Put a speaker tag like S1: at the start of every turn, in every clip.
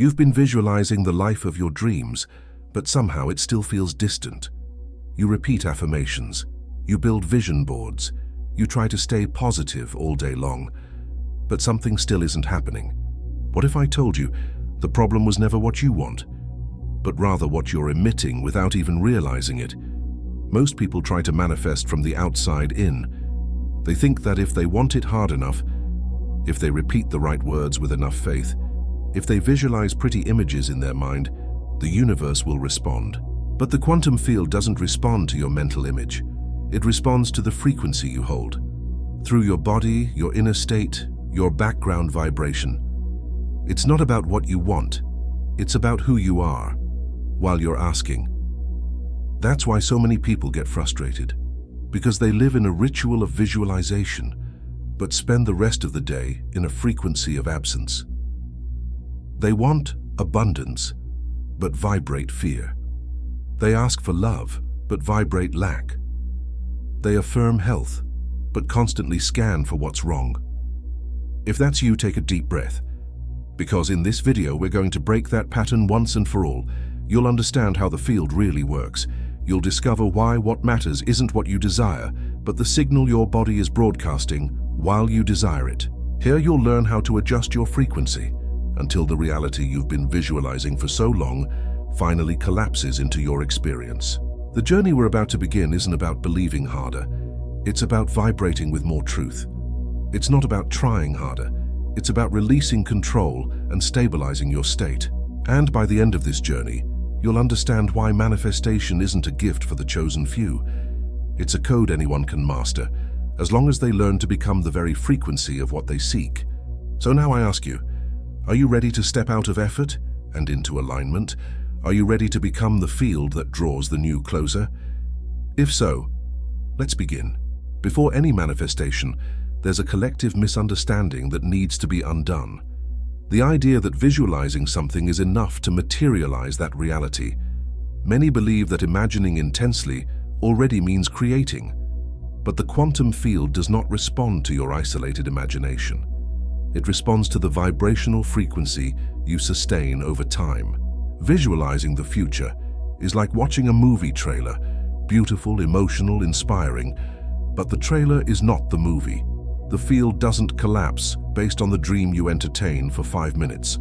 S1: You've been visualizing the life of your dreams, but somehow it still feels distant. You repeat affirmations, you build vision boards, you try to stay positive all day long, but something still isn't happening. What if I told you the problem was never what you want, but rather what you're emitting without even realizing it? Most people try to manifest from the outside in. They think that if they want it hard enough, if they repeat the right words with enough faith, if they visualize pretty images in their mind, the universe will respond. But the quantum field doesn't respond to your mental image. It responds to the frequency you hold. Through your body, your inner state, your background vibration. It's not about what you want. It's about who you are while you're asking. That's why so many people get frustrated, because they live in a ritual of visualization, but spend the rest of the day in a frequency of absence. They want abundance, but vibrate fear. They ask for love, but vibrate lack. They affirm health, but constantly scan for what's wrong. If that's you, take a deep breath, because in this video we're going to break that pattern once and for all. You'll understand how the field really works. You'll discover why what matters isn't what you desire, but the signal your body is broadcasting while you desire it. Here you'll learn how to adjust your frequency until the reality you've been visualizing for so long finally collapses into your experience. The journey we're about to begin isn't about believing harder. It's about vibrating with more truth. It's not about trying harder. It's about releasing control and stabilizing your state. And by the end of this journey, you'll understand why manifestation isn't a gift for the chosen few. It's a code anyone can master, as long as they learn to become the very frequency of what they seek. So now I ask you, are you ready to step out of effort and into alignment? Are you ready to become the field that draws the new closer? If so, let's begin. Before any manifestation, there's a collective misunderstanding that needs to be undone. The idea that visualizing something is enough to materialize that reality. Many believe that imagining intensely already means creating, but the quantum field does not respond to your isolated imagination. It responds to the vibrational frequency you sustain over time. Visualizing the future is like watching a movie trailer, beautiful, emotional, inspiring, but the trailer is not the movie. The field doesn't collapse based on the dream you entertain for 5 minutes.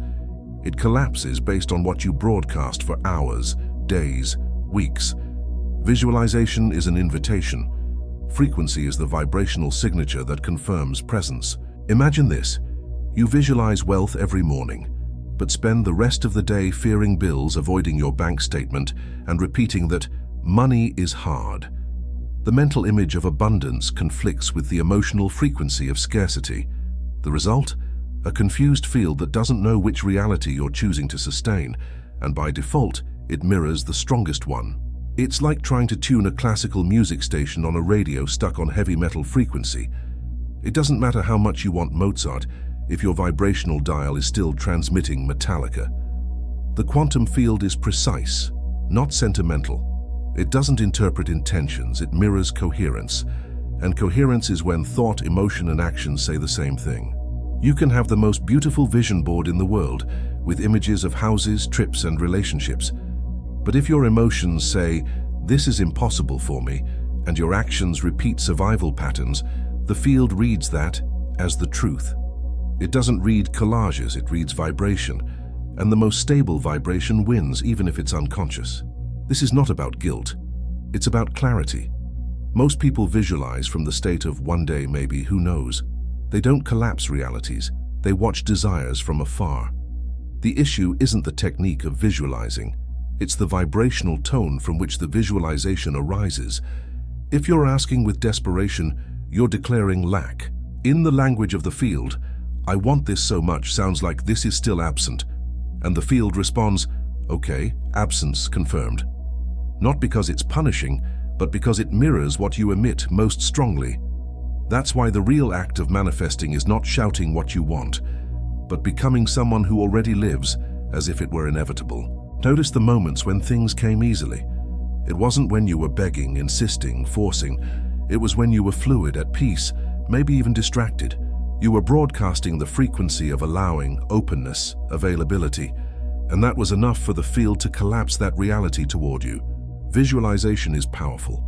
S1: It collapses based on what you broadcast for hours, days, weeks. Visualization is an invitation. Frequency is the vibrational signature that confirms presence. Imagine this. You visualize wealth every morning, but spend the rest of the day fearing bills, avoiding your bank statement, and repeating that money is hard. The mental image of abundance conflicts with the emotional frequency of scarcity. The result? A confused field that doesn't know which reality you're choosing to sustain, and by default, it mirrors the strongest one. It's like trying to tune a classical music station on a radio stuck on heavy metal frequency. It doesn't matter how much you want Mozart if your vibrational dial is still transmitting Metallica. The quantum field is precise, not sentimental. It doesn't interpret intentions, it mirrors coherence. And coherence is when thought, emotion, and action say the same thing. You can have the most beautiful vision board in the world, with images of houses, trips, and relationships. But if your emotions say, "This is impossible for me," and your actions repeat survival patterns, the field reads that as the truth. It doesn't read collages, it reads vibration. And the most stable vibration wins, even if it's unconscious. This is not about guilt. It's about clarity. Most people visualize from the state of one day, maybe, who knows. They don't collapse realities. They watch desires from afar. The issue isn't the technique of visualizing. It's the vibrational tone from which the visualization arises. If you're asking with desperation, you're declaring lack. In the language of the field, "I want this so much" sounds like this is still absent. And the field responds, "Okay, absence confirmed." Not because it's punishing, but because it mirrors what you emit most strongly. That's why the real act of manifesting is not shouting what you want, but becoming someone who already lives as if it were inevitable. Notice the moments when things came easily. It wasn't when you were begging, insisting, forcing. It was when you were fluid, at peace, maybe even distracted. You were broadcasting the frequency of allowing, openness, availability. And that was enough for the field to collapse that reality toward you. Visualization is powerful,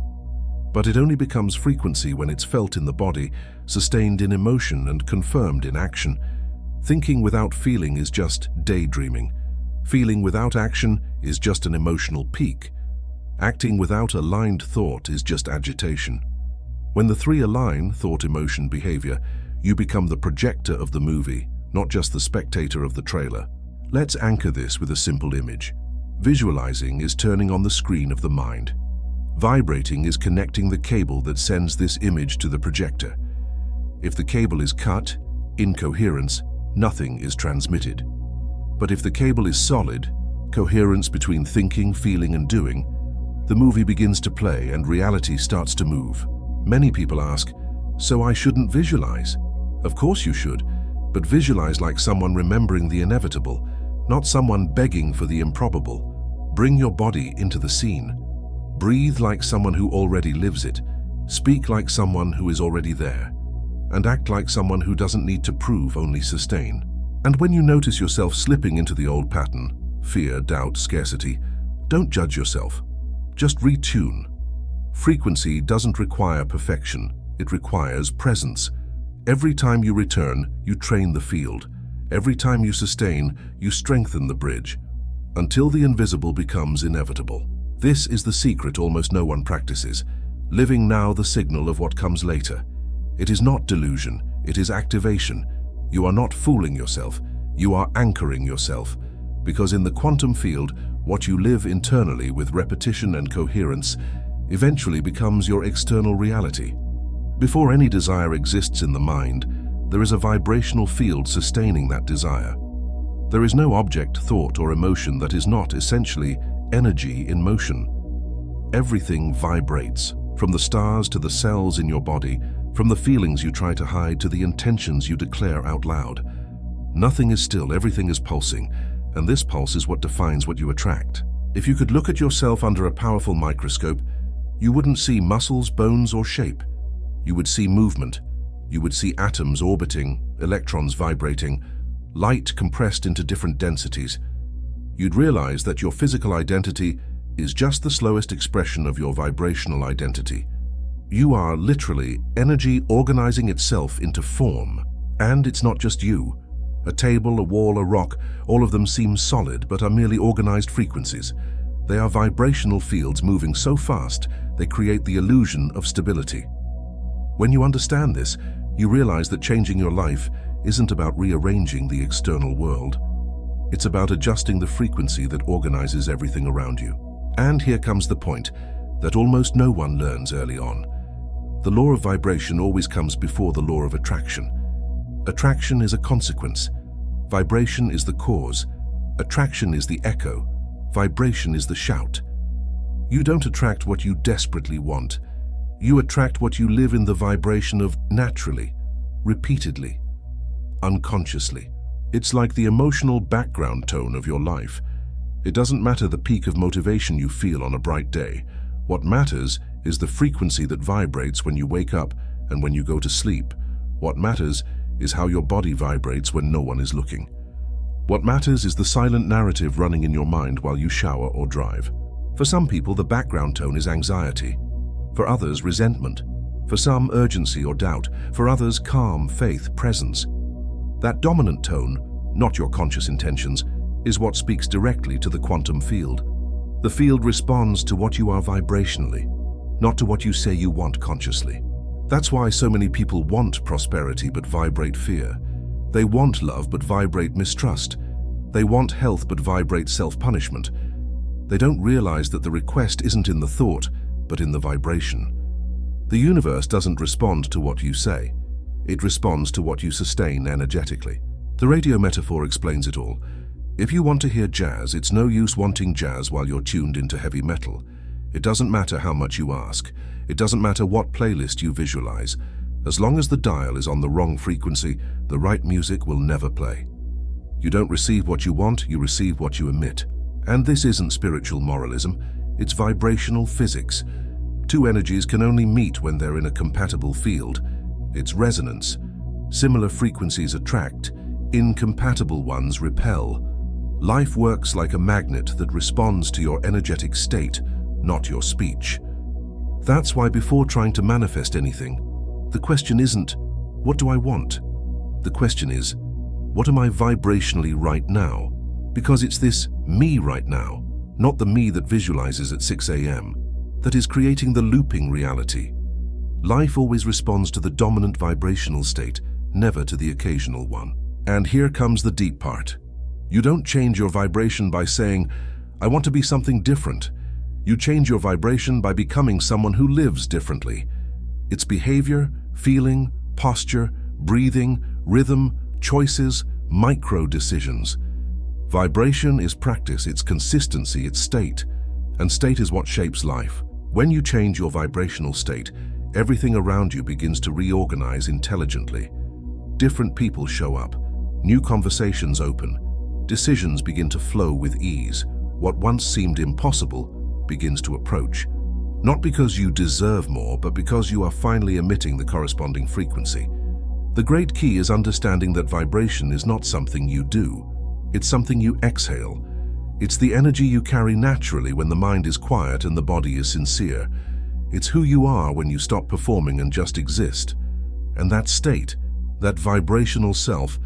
S1: but it only becomes frequency when it's felt in the body, sustained in emotion, and confirmed in action. Thinking without feeling is just daydreaming. Feeling without action is just an emotional peak. Acting without aligned thought is just agitation. When the three align, thought, emotion, behavior, you become the projector of the movie, not just the spectator of the trailer. Let's anchor this with a simple image. Visualizing is turning on the screen of the mind. Vibrating is connecting the cable that sends this image to the projector. If the cable is cut, incoherence, nothing is transmitted. But if the cable is solid, coherence between thinking, feeling, and doing, the movie begins to play and reality starts to move. Many people ask, so I shouldn't visualize? Of course you should, but visualize like someone remembering the inevitable, not someone begging for the improbable. Bring your body into the scene. Breathe like someone who already lives it. Speak like someone who is already there. And act like someone who doesn't need to prove, only sustain. And when you notice yourself slipping into the old pattern, fear, doubt, scarcity, don't judge yourself. Just retune. Frequency doesn't require perfection. It requires presence. Every time you return, you train the field. Every time you sustain, you strengthen the bridge, until the invisible becomes inevitable. This is the secret almost no one practices. Living now the signal of what comes later. It is not delusion, it is activation. You are not fooling yourself, you are anchoring yourself. Because in the quantum field, what you live internally with repetition and coherence eventually becomes your external reality. Before any desire exists in the mind, there is a vibrational field sustaining that desire. There is no object, thought, or emotion that is not essentially energy in motion. Everything vibrates, from the stars to the cells in your body, from the feelings you try to hide to the intentions you declare out loud. Nothing is still, everything is pulsing, and this pulse is what defines what you attract. If you could look at yourself under a powerful microscope, you wouldn't see muscles, bones, or shape. You would see movement. You would see atoms orbiting, electrons vibrating, light compressed into different densities. You'd realize that your physical identity is just the slowest expression of your vibrational identity. You are literally energy organizing itself into form. And it's not just you. A table, a wall, a rock, all of them seem solid but are merely organized frequencies. They are vibrational fields moving so fast they create the illusion of stability. When you understand this, you realize that changing your life isn't about rearranging the external world. It's about adjusting the frequency that organizes everything around you. And here comes the point that almost no one learns early on. The law of vibration always comes before the law of attraction. Attraction is a consequence. Vibration is the cause. Attraction is the echo. Vibration is the shout. You don't attract what you desperately want. You attract what you live in the vibration of naturally, repeatedly, unconsciously. It's like the emotional background tone of your life. It doesn't matter the peak of motivation you feel on a bright day. What matters is the frequency that vibrates when you wake up and when you go to sleep. What matters is how your body vibrates when no one is looking. What matters is the silent narrative running in your mind while you shower or drive. For some people, the background tone is anxiety. For others, resentment. For some, urgency or doubt. For others, calm, faith, presence. That dominant tone, not your conscious intentions, is what speaks directly to the quantum field. The field responds to what you are vibrationally, not to what you say you want consciously. That's why so many people want prosperity but vibrate fear. They want love but vibrate mistrust. They want health but vibrate self-punishment. They don't realize that the request isn't in the thought, but in the vibration. The universe doesn't respond to what you say. It responds to what you sustain energetically. The radio metaphor explains it all. If you want to hear jazz, it's no use wanting jazz while you're tuned into heavy metal. It doesn't matter how much you ask. It doesn't matter what playlist you visualize. As long as the dial is on the wrong frequency, the right music will never play. You don't receive what you want, you receive what you emit. And this isn't spiritual moralism, it's vibrational physics. Two energies can only meet when they're in a compatible field. It's resonance. Similar frequencies attract, incompatible ones repel. Life works like a magnet that responds to your energetic state, not your speech. That's why before trying to manifest anything, the question isn't, what do I want? The question is, what am I vibrationally right now? Because it's this me right now, not the me that visualizes at 6 a.m., that is creating the looping reality. Life always responds to the dominant vibrational state, never to the occasional one. And here comes the deep part. You don't change your vibration by saying, I want to be something different. You change your vibration by becoming someone who lives differently. It's behavior, feeling, posture, breathing, rhythm, choices, micro decisions. Vibration is practice, it's consistency, it's state. And state is what shapes life. When you change your vibrational state, everything around you begins to reorganize intelligently. Different people show up, new conversations open, decisions begin to flow with ease. What once seemed impossible begins to approach. Not because you deserve more, but because you are finally emitting the corresponding frequency. The great key is understanding that vibration is not something you do. It's something you exhale. It's the energy you carry naturally when the mind is quiet and the body is sincere. It's who you are when you stop performing and just exist. And that state, that vibrational self,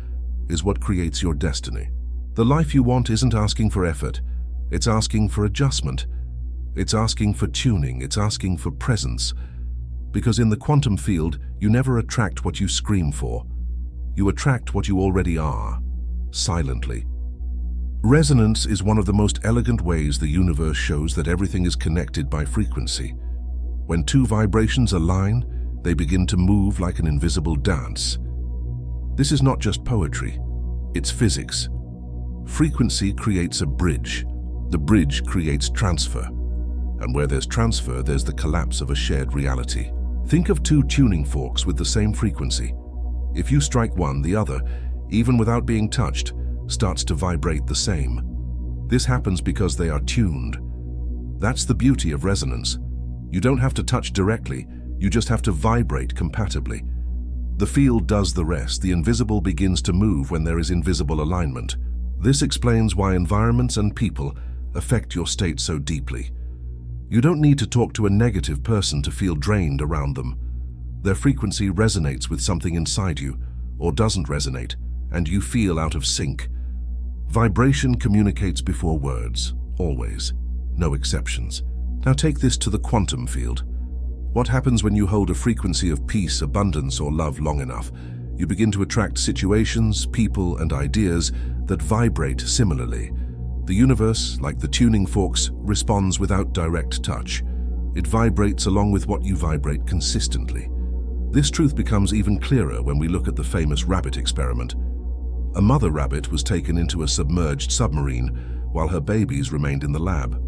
S1: is what creates your destiny. The life you want isn't asking for effort. It's asking for adjustment. It's asking for tuning. It's asking for presence. Because in the quantum field, you never attract what you scream for. You attract what you already are, silently. Resonance is one of the most elegant ways the universe shows that everything is connected by frequency. When two vibrations align, they begin to move like an invisible dance. This is not just poetry, it's physics. Frequency creates a bridge. The bridge creates transfer. And where there's transfer, there's the collapse of a shared reality. Think of two tuning forks with the same frequency. If you strike one, the other, even without being touched, starts to vibrate the same. This happens because they are tuned. That's the beauty of resonance. You don't have to touch directly, you just have to vibrate compatibly. The field does the rest. The invisible begins to move when there is invisible alignment. This explains why environments and people affect your state so deeply. You don't need to talk to a negative person to feel drained around them. Their frequency resonates with something inside you, or doesn't resonate, and you feel out of sync. Vibration communicates before words, always, no exceptions. Now take this to the quantum field. What happens when you hold a frequency of peace, abundance, or love long enough? You begin to attract situations, people, and ideas that vibrate similarly. The universe, like the tuning forks, responds without direct touch. It vibrates along with what you vibrate consistently. This truth becomes even clearer when we look at the famous rabbit experiment. A mother rabbit was taken into a submerged submarine while her babies remained in the lab.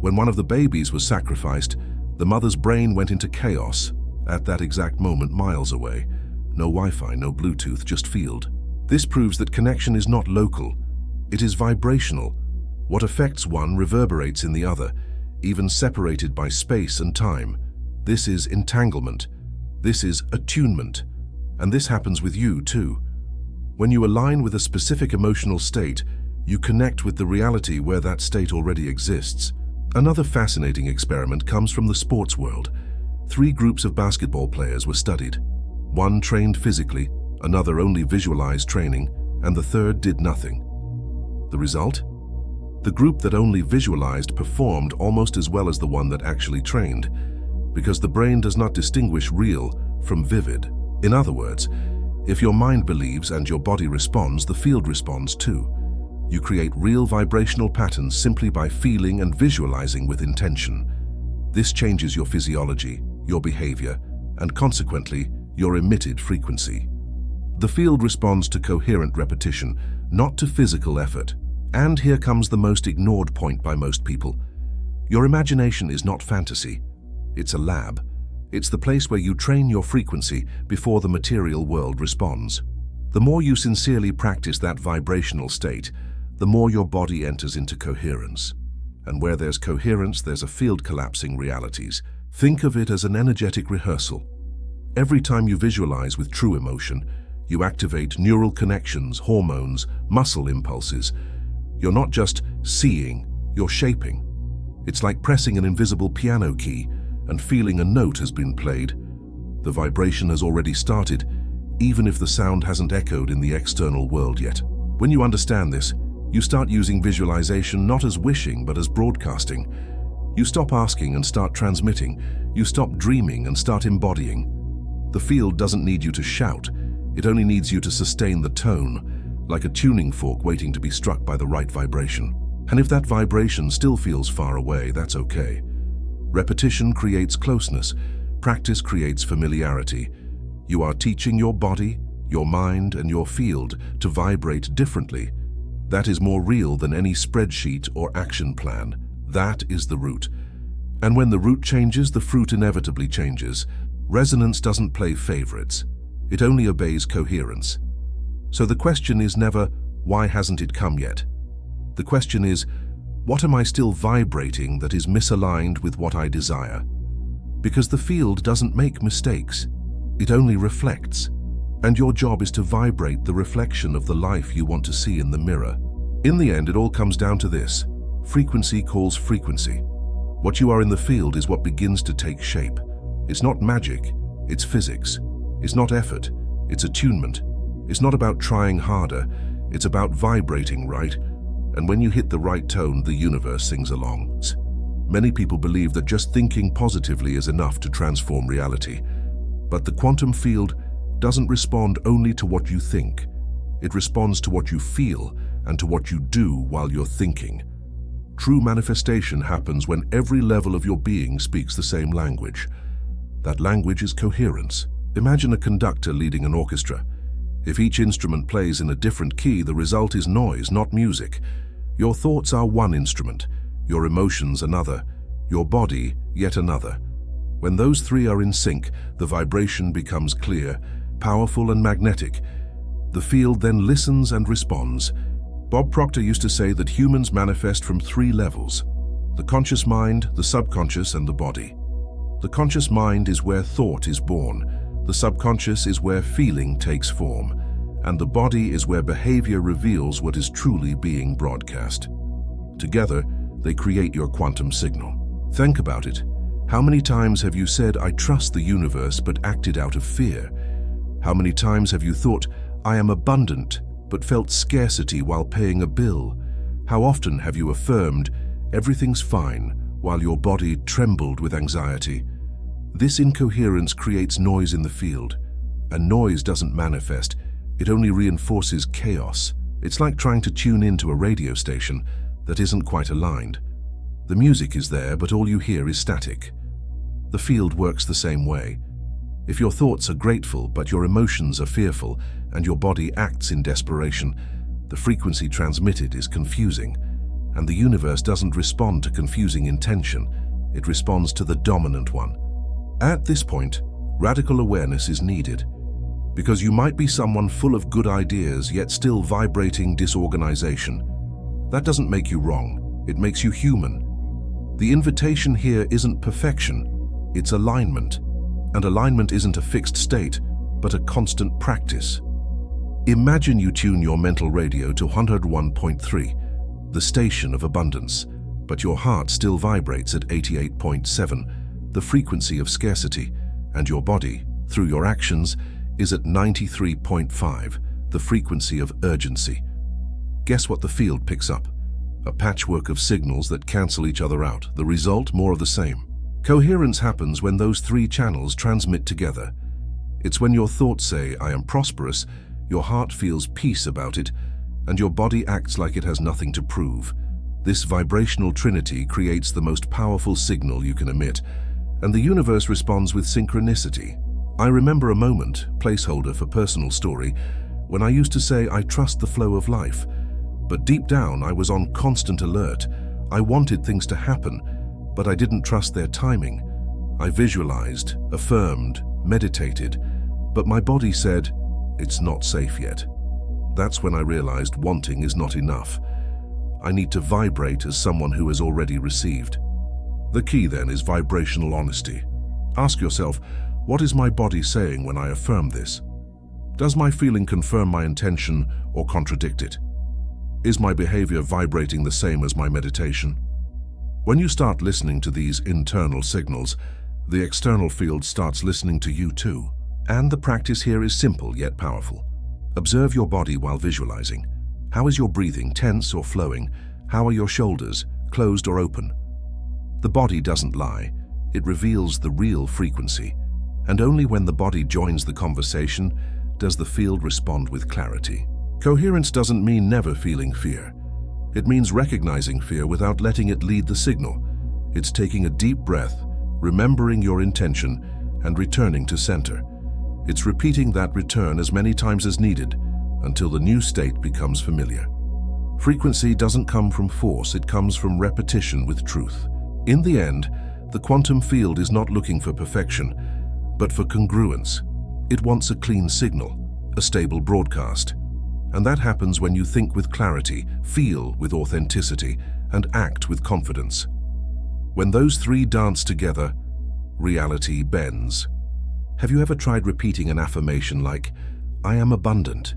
S1: When one of the babies was sacrificed, the mother's brain went into chaos at that exact moment miles away. No Wi-Fi, no Bluetooth, just field. This proves that connection is not local. It is vibrational. What affects one reverberates in the other, even separated by space and time. This is entanglement. This is attunement. And this happens with you too. When you align with a specific emotional state, you connect with the reality where that state already exists. Another fascinating experiment comes from the sports world. 3 groups of basketball players were studied. One trained physically, another only visualized training, and the third did nothing. The result? The group that only visualized performed almost as well as the one that actually trained, because the brain does not distinguish real from vivid. In other words, if your mind believes and your body responds, the field responds too. You create real vibrational patterns simply by feeling and visualizing with intention. This changes your physiology, your behavior, and consequently, your emitted frequency. The field responds to coherent repetition, not to physical effort. And here comes the most ignored point by most people. Your imagination is not fantasy. It's a lab. It's the place where you train your frequency before the material world responds. The more you sincerely practice that vibrational state, the more your body enters into coherence. And where there's coherence, there's a field collapsing realities. Think of it as an energetic rehearsal. Every time you visualize with true emotion, you activate neural connections, hormones, muscle impulses. You're not just seeing, you're shaping. It's like pressing an invisible piano key and feeling a note has been played. The vibration has already started, even if the sound hasn't echoed in the external world yet. When you understand this, you start using visualization not as wishing but as broadcasting. You stop asking and start transmitting. You stop dreaming and start embodying. The field doesn't need you to shout. It only needs you to sustain the tone, like a tuning fork waiting to be struck by the right vibration. And if that vibration still feels far away, that's okay. Repetition creates closeness. Practice creates familiarity. You are teaching your body, your mind, and your field to vibrate differently. That is more real than any spreadsheet or action plan. That is the root. And when the root changes, the fruit inevitably changes. Resonance doesn't play favorites. It only obeys coherence. So the question is never, why hasn't it come yet? The question is, what am I still vibrating that is misaligned with what I desire? Because the field doesn't make mistakes. It only reflects. And your job is to vibrate the reflection of the life you want to see in the mirror. In the end, it all comes down to this. Frequency calls frequency. What you are in the field is what begins to take shape. It's not magic, it's physics. It's not effort, it's attunement. It's not about trying harder, it's about vibrating right. And when you hit the right tone, the universe sings along. Many people believe that just thinking positively is enough to transform reality. But the quantum field doesn't respond only to what you think. It responds to what you feel and to what you do while you're thinking. True manifestation happens when every level of your being speaks the same language. That language is coherence. Imagine a conductor leading an orchestra. If each instrument plays in a different key, the result is noise, not music. Your thoughts are one instrument, your emotions another, your body yet another. When those three are in sync, the vibration becomes clear, powerful and magnetic. The field then listens and responds. Bob Proctor used to say that humans manifest from three levels: the conscious mind, the subconscious, and the body. The conscious mind is where thought is born, the subconscious is where feeling takes form, and the body is where behavior reveals what is truly being broadcast. Together, they create your quantum signal. Think about it. How many times have you said, "I trust the universe," but acted out of fear? How many times have you thought, "I am abundant," but felt scarcity while paying a bill? How often have you affirmed, "Everything's fine," while your body trembled with anxiety? This incoherence creates noise in the field, and noise doesn't manifest, it only reinforces chaos. It's like trying to tune into a radio station that isn't quite aligned. The music is there, but all you hear is static. The field works the same way. If your thoughts are grateful, but your emotions are fearful, and your body acts in desperation, the frequency transmitted is confusing. And the universe doesn't respond to confusing intention, it responds to the dominant one. At this point, radical awareness is needed, because you might be someone full of good ideas yet still vibrating disorganization. That doesn't make you wrong, it makes you human. The invitation here isn't perfection, it's alignment. And alignment isn't a fixed state, but a constant practice. Imagine you tune your mental radio to 101.3, the station of abundance, but your heart still vibrates at 88.7, the frequency of scarcity, and your body, through your actions, is at 93.5, the frequency of urgency. Guess what the field picks up? A patchwork of signals that cancel each other out. The result, more of the same. Coherence happens when those three channels transmit together. It's when your thoughts say, "I am prosperous," your heart feels peace about it, and your body acts like it has nothing to prove. This vibrational trinity creates the most powerful signal you can emit, and the universe responds with synchronicity. I remember a moment, placeholder for personal story, when I used to say I trust the flow of life, but deep down I was on constant alert. I wanted things to happen, but I didn't trust their timing. I visualized, affirmed, meditated, but my body said, "It's not safe yet." That's when I realized wanting is not enough. I need to vibrate as someone who has already received. The key then is vibrational honesty. Ask yourself, what is my body saying when I affirm this? Does my feeling confirm my intention or contradict it? Is my behavior vibrating the same as my meditation? When you start listening to these internal signals, the external field starts listening to you too. And the practice here is simple yet powerful. Observe your body while visualizing. How is your breathing, tense or flowing? How are your shoulders, closed or open? The body doesn't lie. It reveals the real frequency. And only when the body joins the conversation does the field respond with clarity. Coherence doesn't mean never feeling fear. It means recognizing fear without letting it lead the signal. It's taking a deep breath, remembering your intention, and returning to center. It's repeating that return as many times as needed until the new state becomes familiar. Frequency doesn't come from force, it comes from repetition with truth. In the end, the quantum field is not looking for perfection, but for congruence. It wants a clean signal, a stable broadcast. And that happens when you think with clarity, feel with authenticity, and act with confidence. When those three dance together, reality bends. Have you ever tried repeating an affirmation like, "I am abundant,"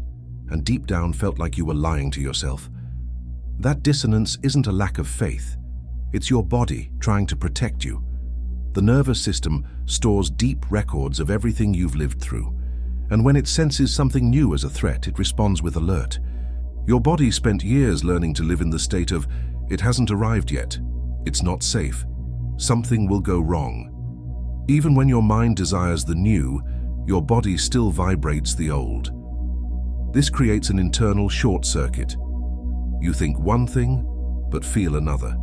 S1: and deep down felt like you were lying to yourself? That dissonance isn't a lack of faith. It's your body trying to protect you. The nervous system stores deep records of everything you've lived through. And when it senses something new as a threat, it responds with alert. Your body spent years learning to live in the state of, "It hasn't arrived yet. It's not safe. Something will go wrong." Even when your mind desires the new, your body still vibrates the old. This creates an internal short circuit. You think one thing, but feel another.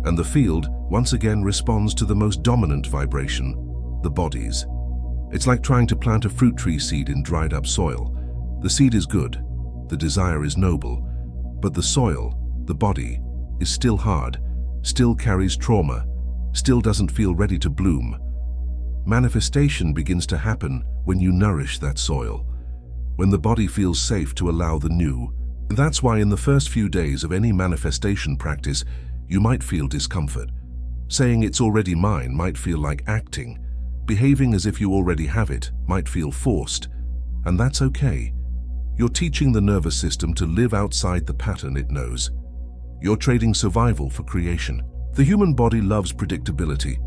S1: And the field once again responds to the most dominant vibration, the body's. It's like trying to plant a fruit tree seed in dried up soil. The seed is good, the desire is noble, but the soil, the body, is still hard, still carries trauma, still doesn't feel ready to bloom. Manifestation begins to happen when you nourish that soil, when the body feels safe to allow the new. That's why in the first few days of any manifestation practice, you might feel discomfort. Saying "it's already mine" might feel like acting. Behaving as if you already have it might feel forced, and that's okay. You're teaching the nervous system to live outside the pattern it knows. You're trading survival for creation. The human body loves predictability.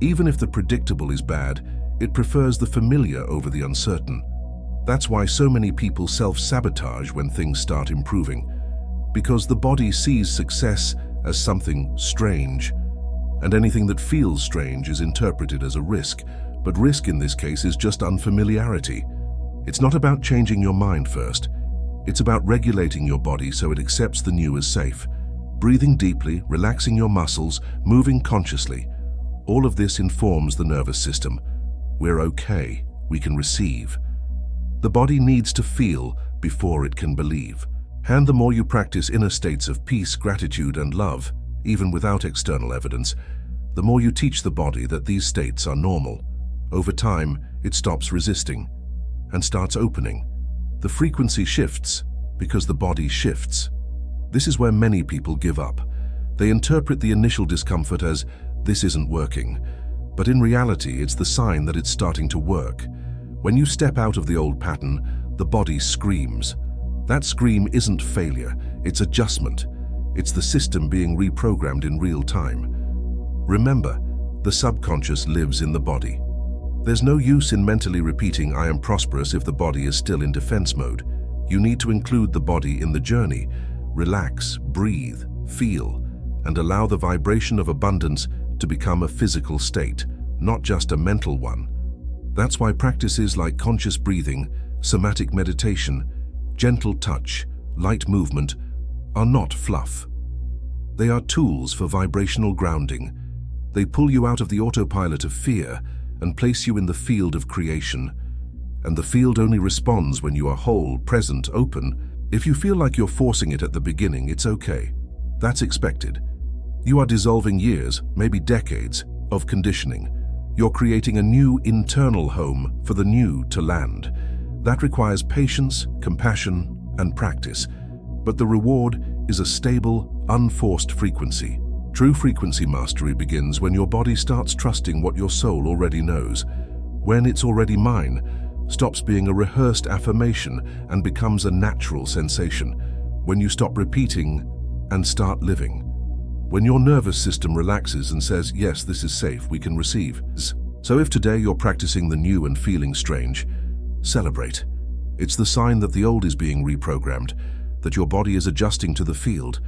S1: Even if the predictable is bad, it prefers the familiar over the uncertain. That's why so many people self-sabotage when things start improving, because the body sees success as something strange, and anything that feels strange is interpreted as a risk. But risk in this case is just unfamiliarity. It's not about changing your mind first. It's about regulating your body so it accepts the new as safe. Breathing deeply, relaxing your muscles, moving consciously. All of this informs the nervous system. We're okay, we can receive. The body needs to feel before it can believe. And the more you practice inner states of peace, gratitude, and love, even without external evidence, the more you teach the body that these states are normal. Over time, it stops resisting and starts opening. The frequency shifts because the body shifts. This is where many people give up. They interpret the initial discomfort as, "This isn't working." But in reality, it's the sign that it's starting to work. When you step out of the old pattern, the body screams. That scream isn't failure, it's adjustment. It's the system being reprogrammed in real time. Remember, the subconscious lives in the body. There's no use in mentally repeating "I am prosperous" if the body is still in defense mode. You need to include the body in the journey. Relax, breathe, feel, and allow the vibration of abundance to become a physical state, not just a mental one. That's why practices like conscious breathing, somatic meditation, gentle touch, light movement are not fluff. They are tools for vibrational grounding. They pull you out of the autopilot of fear and place you in the field of creation. And the field only responds when you are whole, present, open. If you feel like you're forcing it at the beginning, it's okay. That's expected. You are dissolving years, maybe decades, of conditioning. You're creating a new internal home for the new to land. That requires patience, compassion, and practice. But the reward is a stable, unforced frequency. True frequency mastery begins when your body starts trusting what your soul already knows. When "it's already mine" stops being a rehearsed affirmation and becomes a natural sensation. when you stop repeating and start living. When your nervous system relaxes and says, yes, this is safe, we can receive. So if today you're practicing the new and feeling strange, celebrate. It's the sign that the old is being reprogrammed, that your body is adjusting to the field,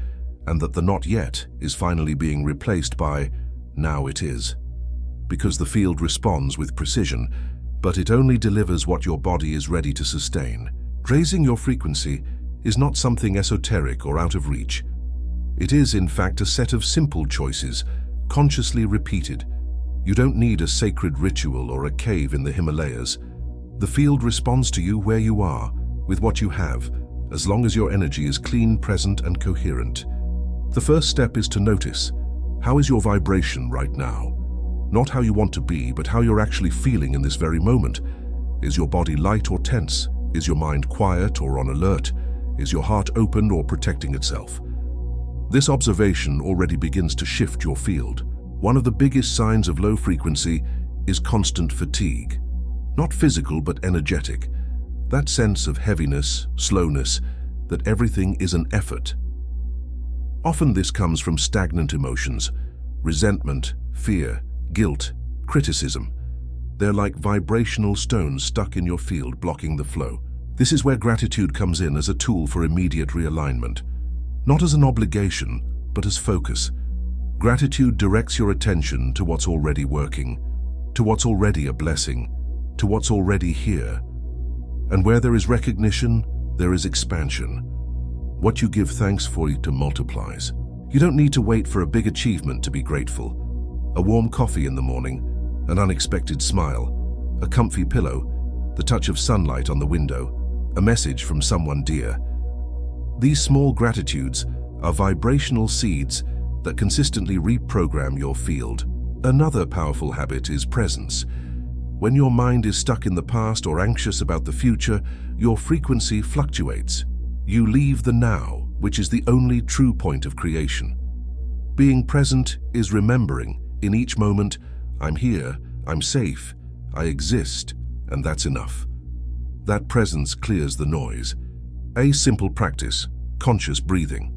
S1: and that the not yet is finally being replaced by now it is. Because the field responds with precision, but it only delivers what your body is ready to sustain. Raising your frequency is not something esoteric or out of reach. It is, in fact, a set of simple choices, consciously repeated. You don't need a sacred ritual or a cave in the Himalayas. The field responds to you where you are, with what you have, as long as your energy is clean, present, and coherent. The first step is to notice, how is your vibration right now? Not how you want to be, but how you're actually feeling in this very moment. Is your body light or tense? Is your mind quiet or on alert? Is your heart open or protecting itself? This observation already begins to shift your field. One of the biggest signs of low frequency is constant fatigue. Not physical, but energetic. That sense of heaviness, slowness, that everything is an effort. Often this comes from stagnant emotions, resentment, fear, guilt, criticism. They're like vibrational stones stuck in your field, blocking the flow. This is where gratitude comes in as a tool for immediate realignment. Not as an obligation, but as focus. Gratitude directs your attention to what's already working, to what's already a blessing, to what's already here. And where there is recognition, there is expansion. What you give thanks for it multiplies. You don't need to wait for a big achievement to be grateful. A warm coffee in the morning, an unexpected smile, a comfy pillow, the touch of sunlight on the window, a message from someone dear. These small gratitudes are vibrational seeds that consistently reprogram your field. Another powerful habit is presence. When your mind is stuck in the past or anxious about the future, your frequency fluctuates. You leave the now, which is the only true point of creation. Being present is remembering, in each moment, I'm here, I'm safe, I exist, and that's enough. That presence clears the noise. A simple practice, conscious breathing.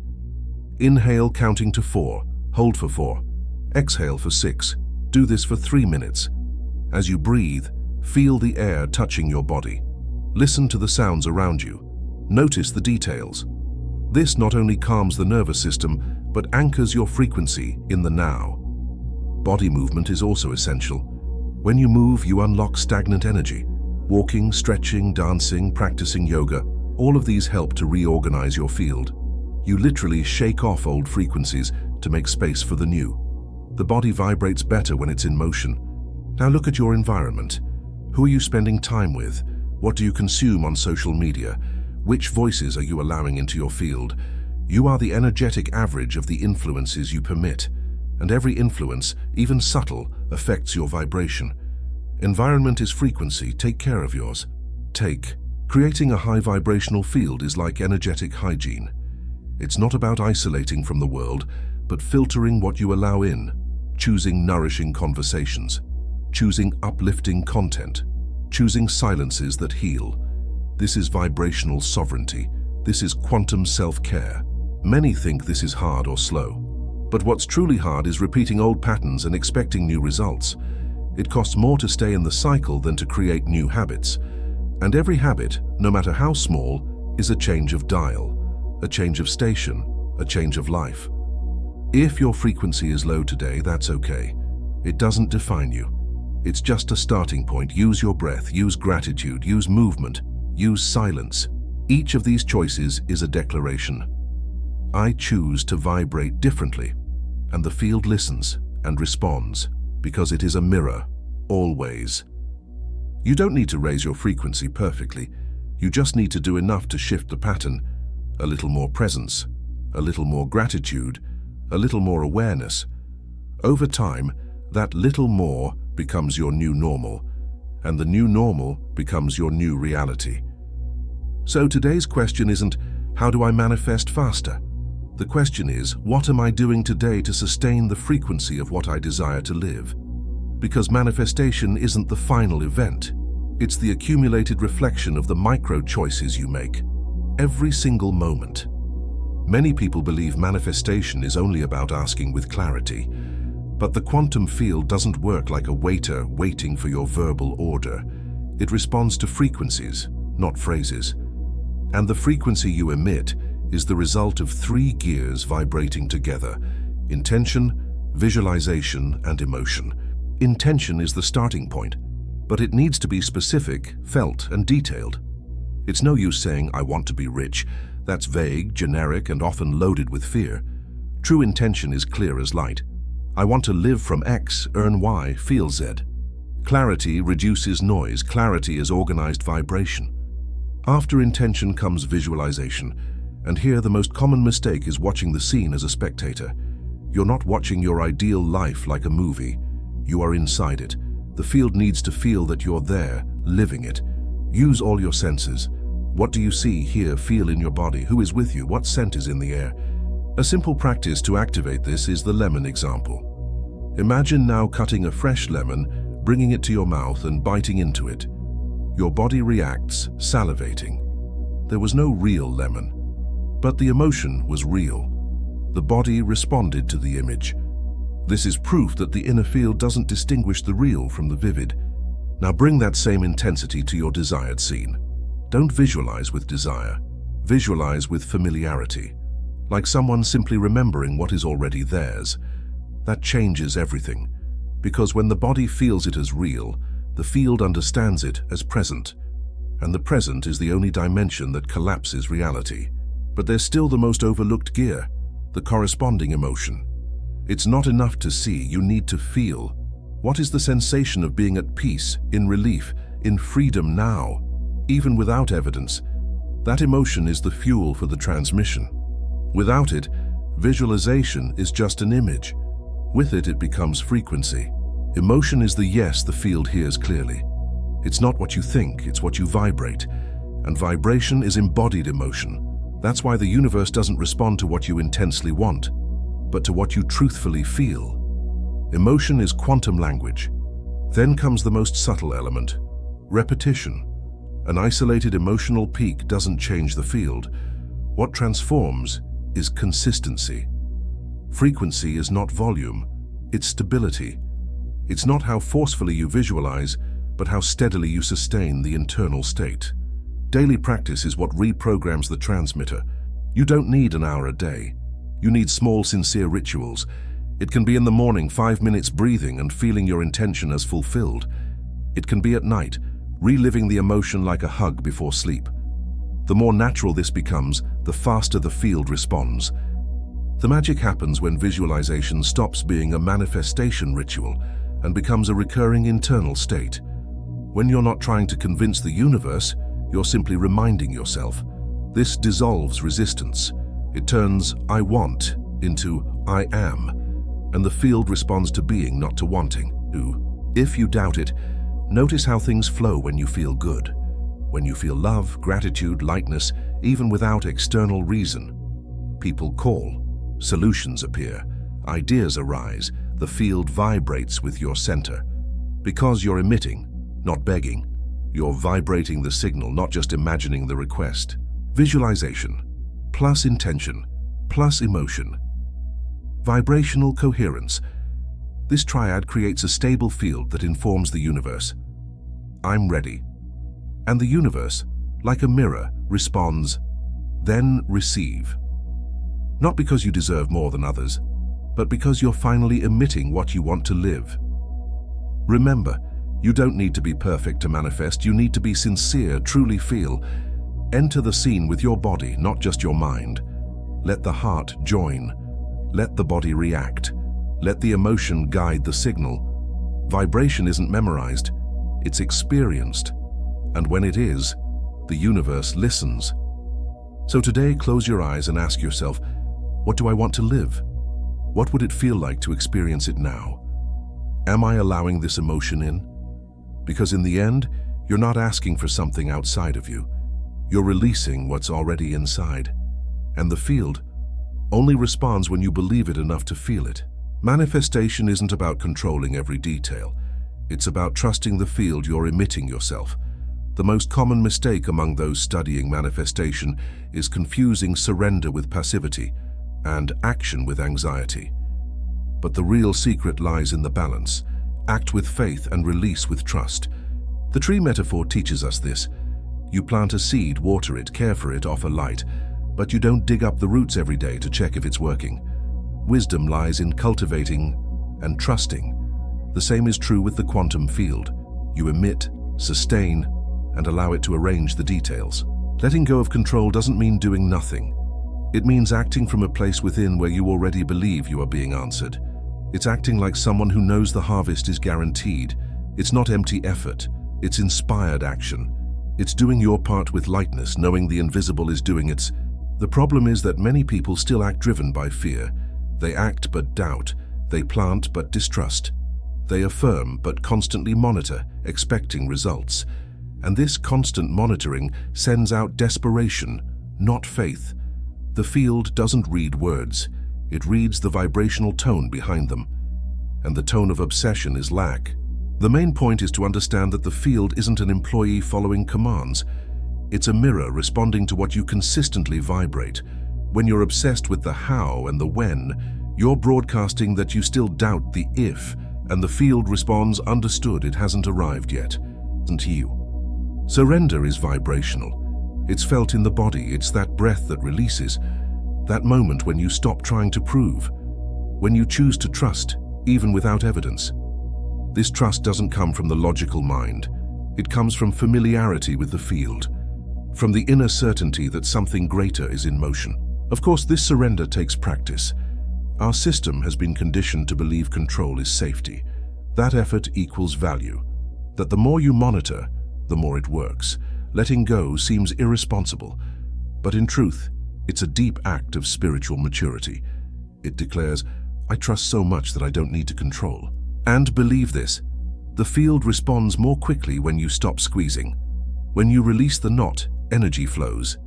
S1: Inhale counting to 4, hold for 4, exhale for 6. Do this for 3 minutes. As you breathe, feel the air touching your body. Listen to the sounds around you. Notice the details. This not only calms the nervous system, but anchors your frequency in the now. Body movement is also essential. When you move, you unlock stagnant energy. Walking, stretching, dancing, practicing yoga, all of these help to reorganize your field. You literally shake off old frequencies to make space for the new. The body vibrates better when it's in motion. Now look at your environment. Who are you spending time with? What do you consume on social media? Which voices are you allowing into your field? You are the energetic average of the influences you permit. And every influence, even subtle, affects your vibration. Environment is frequency. Take care of yours. Creating a high vibrational field is like energetic hygiene. It's not about isolating from the world, but filtering what you allow in, choosing nourishing conversations, choosing uplifting content, choosing silences that heal. This is vibrational sovereignty. This is quantum self-care. Many think this is hard or slow. But what's truly hard is repeating old patterns and expecting new results. It costs more to stay in the cycle than to create new habits. And every habit, no matter how small, is a change of dial, a change of station, a change of life. If your frequency is low today, that's okay. It doesn't define you. It's just a starting point. Use your breath, use gratitude, use movement, use silence. Each of these choices is a declaration. I choose to vibrate differently, and the field listens and responds because it is a mirror, always. You don't need to raise your frequency perfectly. You just need to do enough to shift the pattern. A little more presence, a little more gratitude, a little more awareness. Over time, that little more becomes your new normal, and the new normal becomes your new reality. So today's question isn't, how do I manifest faster? The question is, what am I doing today to sustain the frequency of what I desire to live? Because manifestation isn't the final event. It's the accumulated reflection of the micro choices you make, every single moment. Many people believe manifestation is only about asking with clarity, but the quantum field doesn't work like a waiter waiting for your verbal order. It responds to frequencies, not phrases. And the frequency you emit is the result of 3 gears vibrating together: intention, visualization, and emotion. Intention is the starting point, but it needs to be specific, felt, and detailed. It's no use saying, "I want to be rich." That's vague, generic, and often loaded with fear. True intention is clear as light. I want to live from X, earn Y, feel Z. Clarity reduces noise. Clarity is organized vibration. After intention comes visualization, and here the most common mistake is watching the scene as a spectator. You're not watching your ideal life like a movie. You are inside it. The field needs to feel that you're there, living it. Use all your senses. What do you see, hear, feel in your body? Who is with you? What scent is in the air? A simple practice to activate this is the lemon example. Imagine now cutting a fresh lemon, bringing it to your mouth and biting into it. Your body reacts, salivating. There was no real lemon, but the emotion was real. The body responded to the image. This is proof that the inner field doesn't distinguish the real from the vivid. Now bring that same intensity to your desired scene. Don't visualize with desire. Visualize with familiarity, like someone simply remembering what is already theirs. That changes everything, because when the body feels it as real, the field understands it as present, and the present is the only dimension that collapses reality. But there's still the most overlooked gear, the corresponding emotion. It's not enough to see, you need to feel. What is the sensation of being at peace, in relief, in freedom now? Even without evidence, that emotion is the fuel for the transmission. Without it, visualization is just an image. With it, it becomes frequency. Emotion is the yes the field hears clearly. It's not what you think, it's what you vibrate. And vibration is embodied emotion. That's why the universe doesn't respond to what you intensely want, but to what you truthfully feel. Emotion is quantum language. Then comes the most subtle element, repetition. An isolated emotional peak doesn't change the field. What transforms is consistency. Frequency is not volume, it's stability. It's not how forcefully you visualize, but how steadily you sustain the internal state. Daily practice is what reprograms the transmitter. You don't need an hour a day. You need small, sincere rituals. It can be in the morning, 5 minutes breathing and feeling your intention as fulfilled. It can be at night, reliving the emotion like a hug before sleep. The more natural this becomes, the faster the field responds. The magic happens when visualization stops being a manifestation ritual and becomes a recurring internal state. When you're not trying to convince the universe, you're simply reminding yourself. This dissolves resistance. It turns "I want" into "I am," and the field responds to being, not to wanting. If you doubt it, notice how things flow when you feel good. When you feel love, gratitude, lightness, even without external reason. People call, solutions appear, ideas arise, the field vibrates with your center. Because you're emitting, not begging. You're vibrating the signal, not just imagining the request. Visualization, plus intention, plus emotion. Vibrational coherence. This triad creates a stable field that informs the universe. I'm ready. And the universe, like a mirror, responds, then receive. Not because you deserve more than others, but because you're finally emitting what you want to live. Remember, you don't need to be perfect to manifest, you need to be sincere, truly feel. Enter the scene with your body, not just your mind. Let the heart join. Let the body react. Let the emotion guide the signal. Vibration isn't memorized, it's experienced. And when it is, the universe listens. So today, close your eyes and ask yourself, what do I want to live? What would it feel like to experience it now? Am I allowing this emotion in? Because in the end, you're not asking for something outside of you. You're releasing what's already inside. And the field only responds when you believe it enough to feel it. Manifestation isn't about controlling every detail. It's about trusting the field you're emitting yourself. The most common mistake among those studying manifestation is confusing surrender with passivity and action with anxiety. But the real secret lies in the balance. Act with faith and release with trust. The tree metaphor teaches us this. You plant a seed, water it, care for it, offer light, but you don't dig up the roots every day to check if it's working. Wisdom lies in cultivating and trusting. The same is true with the quantum field. You emit, sustain, and allow it to arrange the details. Letting go of control doesn't mean doing nothing. It means acting from a place within where you already believe you are being answered. It's acting like someone who knows the harvest is guaranteed. It's not empty effort. It's inspired action. It's doing your part with lightness, knowing the invisible is doing its. The problem is that many people still act driven by fear. They act but doubt. They plant but distrust. They affirm but constantly monitor, expecting results. And this constant monitoring sends out desperation, not faith. The field doesn't read words. It reads the vibrational tone behind them. And the tone of obsession is lack. The main point is to understand that the field isn't an employee following commands. It's a mirror responding to what you consistently vibrate. When you're obsessed with the how and the when, you're broadcasting that you still doubt the if, and the field responds, understood, it hasn't arrived yet. Isn't you? Surrender is vibrational. It's felt in the body. It's that breath that releases. That moment when you stop trying to prove. When you choose to trust, even without evidence. This trust doesn't come from the logical mind. It comes from familiarity with the field. From the inner certainty that something greater is in motion. Of course, this surrender takes practice. Our system has been conditioned to believe control is safety. That effort equals value. That the more you monitor, the more it works. Letting go seems irresponsible, but in truth, it's a deep act of spiritual maturity. It declares, I trust so much that I don't need to control. And believe this, the field responds more quickly when you stop squeezing. When you release the knot, energy flows.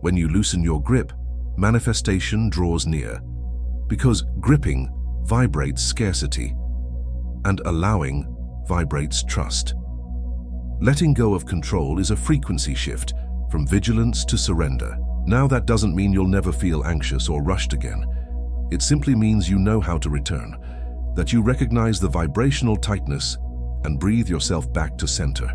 S1: When you loosen your grip, manifestation draws near. Because gripping vibrates scarcity, and allowing vibrates trust. Letting go of control is a frequency shift from vigilance to surrender. Now that doesn't mean you'll never feel anxious or rushed again. It simply means you know how to return, that you recognize the vibrational tightness and breathe yourself back to center.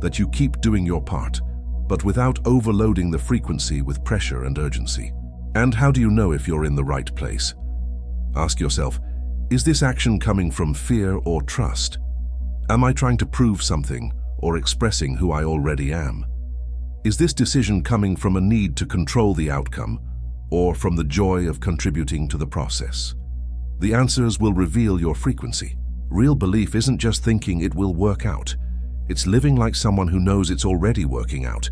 S1: That you keep doing your part, but without overloading the frequency with pressure and urgency. And how do you know if you're in the right place? Ask yourself, is this action coming from fear or trust? Am I trying to prove something or expressing who I already am? Is this decision coming from a need to control the outcome or from the joy of contributing to the process? The answers will reveal your frequency. Real belief isn't just thinking it will work out. It's living like someone who knows it's already working out,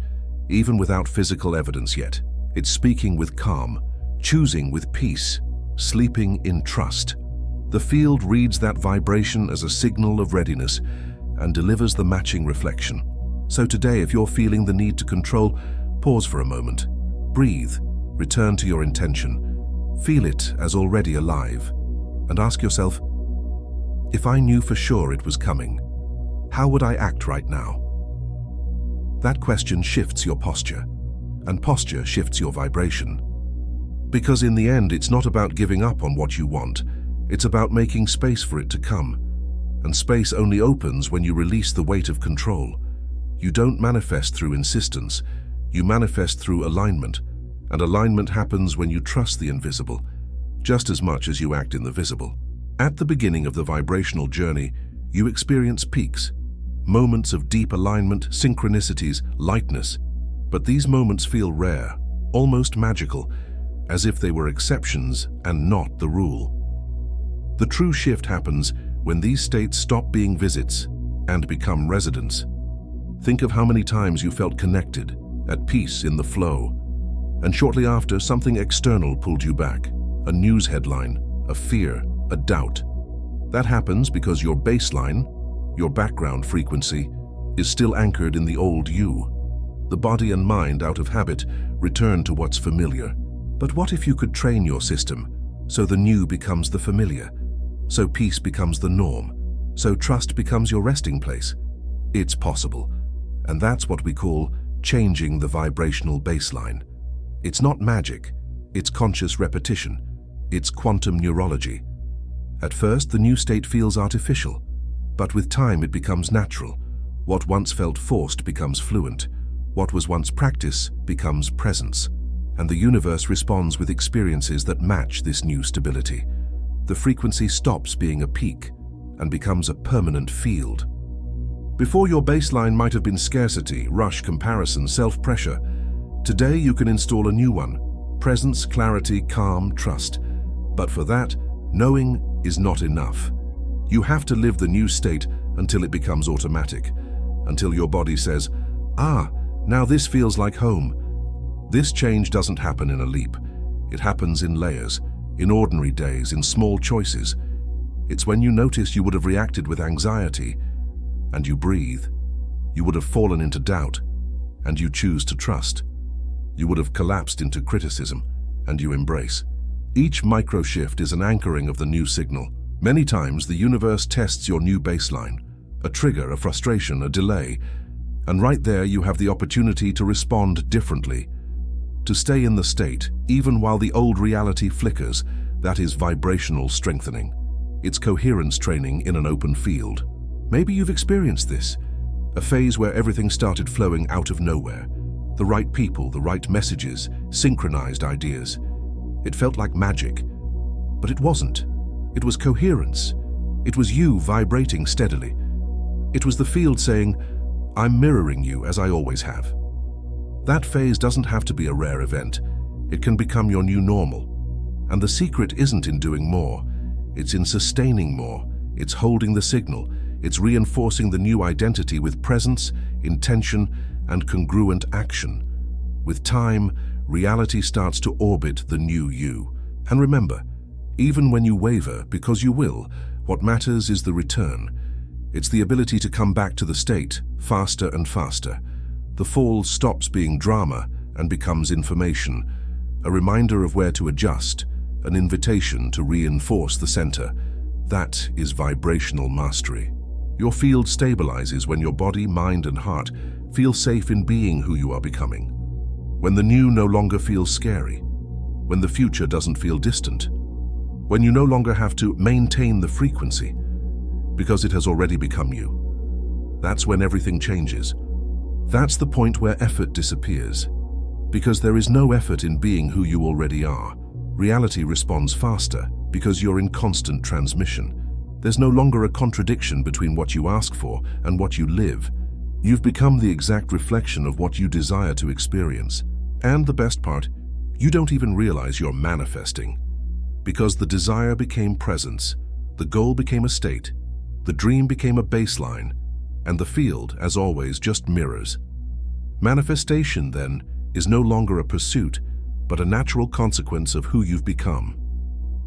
S1: even without physical evidence yet. It's speaking with calm, choosing with peace, sleeping in trust. The field reads that vibration as a signal of readiness and delivers the matching reflection. So today, if you're feeling the need to control, pause for a moment. Breathe, return to your intention. Feel it as already alive. And ask yourself, if I knew for sure it was coming, how would I act right now? That question shifts your posture, and posture shifts your vibration. Because in the end, it's not about giving up on what you want. It's about making space for it to come. And space only opens when you release the weight of control. You don't manifest through insistence. You manifest through alignment. And alignment happens when you trust the invisible, just as much as you act in the visible. At the beginning of the vibrational journey, you experience peaks, moments of deep alignment, synchronicities, lightness. But these moments feel rare, almost magical, as if they were exceptions and not the rule. The true shift happens when these states stop being visits and become residents. Think of how many times you felt connected, at peace in the flow, and shortly after, something external pulled you back, a news headline, a fear, a doubt. That happens because your baseline, your background frequency, is still anchored in the old you. The body and mind, out of habit, return to what's familiar. But what if you could train your system so the new becomes the familiar, so peace becomes the norm, so trust becomes your resting place? It's possible. And that's what we call changing the vibrational baseline. It's not magic, it's conscious repetition. It's quantum neurology. At first, the new state feels artificial, but with time it becomes natural. What once felt forced becomes fluent. What was once practice becomes presence. And the universe responds with experiences that match this new stability. The frequency stops being a peak and becomes a permanent field. Before, your baseline might have been scarcity, rush, comparison, self-pressure. Today you can install a new one: presence, clarity, calm, trust. But for that, knowing is not enough. You have to live the new state until it becomes automatic, until your body says, "Ah, now this feels like home." This change doesn't happen in a leap. It happens in layers, in ordinary days, in small choices. It's when you notice you would have reacted with anxiety, and you breathe. You would have fallen into doubt, and you choose to trust. You would have collapsed into criticism, and you embrace. Each micro shift is an anchoring of the new signal. Many times the universe tests your new baseline, a trigger, a frustration, a delay, and right there you have the opportunity to respond differently, to stay in the state, even while the old reality flickers. That is vibrational strengthening. It's coherence training in an open field. Maybe you've experienced this, a phase where everything started flowing out of nowhere. The right people, the right messages, synchronized ideas. It felt like magic, but it wasn't. It was coherence. It was you vibrating steadily. It was the field saying, "I'm mirroring you as I always have." That phase doesn't have to be a rare event. It can become your new normal. And the secret isn't in doing more. It's in sustaining more. It's holding the signal. It's reinforcing the new identity with presence, intention, and congruent action. With time, reality starts to orbit the new you. And remember, even when you waver, because you will, what matters is the return. It's the ability to come back to the state, faster and faster. The fall stops being drama and becomes information, a reminder of where to adjust, an invitation to reinforce the center. That is vibrational mastery. Your field stabilizes when your body, mind, and heart feel safe in being who you are becoming. When the new no longer feels scary. When the future doesn't feel distant. When you no longer have to maintain the frequency, because it has already become you. That's when everything changes. That's the point where effort disappears. Because there is no effort in being who you already are. Reality responds faster because you're in constant transmission. There's no longer a contradiction between what you ask for and what you live. You've become the exact reflection of what you desire to experience. And the best part, you don't even realize you're manifesting. Because the desire became presence, the goal became a state, the dream became a baseline, and the field, as always, just mirrors. Manifestation, then, is no longer a pursuit, but a natural consequence of who you've become.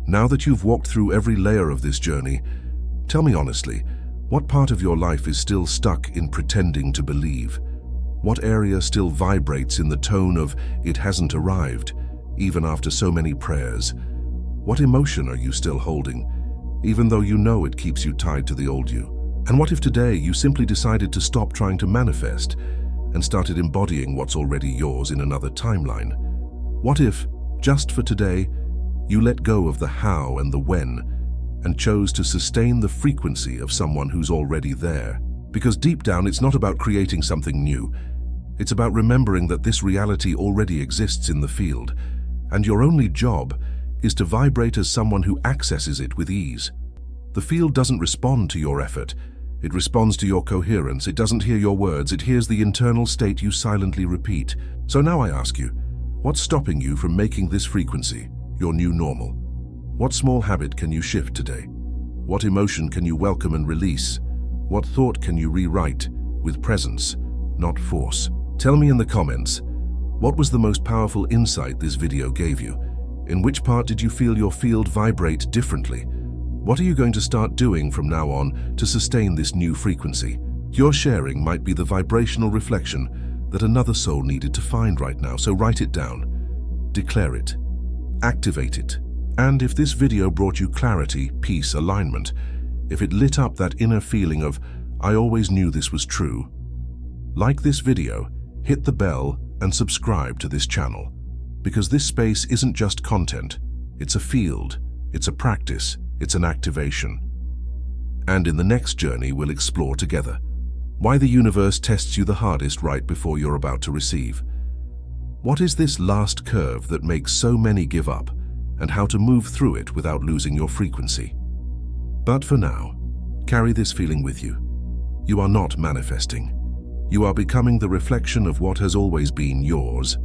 S1: Now that you've walked through every layer of this journey, tell me honestly, what part of your life is still stuck in pretending to believe? What area still vibrates in the tone of "it hasn't arrived," even after so many prayers? What emotion are you still holding, even though you know it keeps you tied to the old you? And what if today you simply decided to stop trying to manifest and started embodying what's already yours in another timeline? What if, just for today, you let go of the how and the when and chose to sustain the frequency of someone who's already there? Because deep down, it's not about creating something new. It's about remembering that this reality already exists in the field, and your only job is to vibrate as someone who accesses it with ease. The field doesn't respond to your effort. It responds to your coherence. It doesn't hear your words. It hears the internal state you silently repeat. So now I ask you, what's stopping you from making this frequency your new normal? What small habit can you shift today? What emotion can you welcome and release? What thought can you rewrite with presence, not force? Tell me in the comments, what was the most powerful insight this video gave you? In which part did you feel your field vibrate differently? What are you going to start doing from now on to sustain this new frequency? Your sharing might be the vibrational reflection that another soul needed to find right now, so write it down, declare it, activate it. And if this video brought you clarity, peace, alignment, if it lit up that inner feeling of, "I always knew this was true," Like this video, hit the bell and subscribe to this channel, because this space isn't just content, it's a field, it's a practice, it's an activation. And in the next journey, we'll explore together why the universe tests you the hardest right before you're about to receive. What is this last curve that makes so many give up, and how to move through it without losing your frequency? But for now, carry this feeling with you. You are not manifesting. You are becoming the reflection of what has always been yours.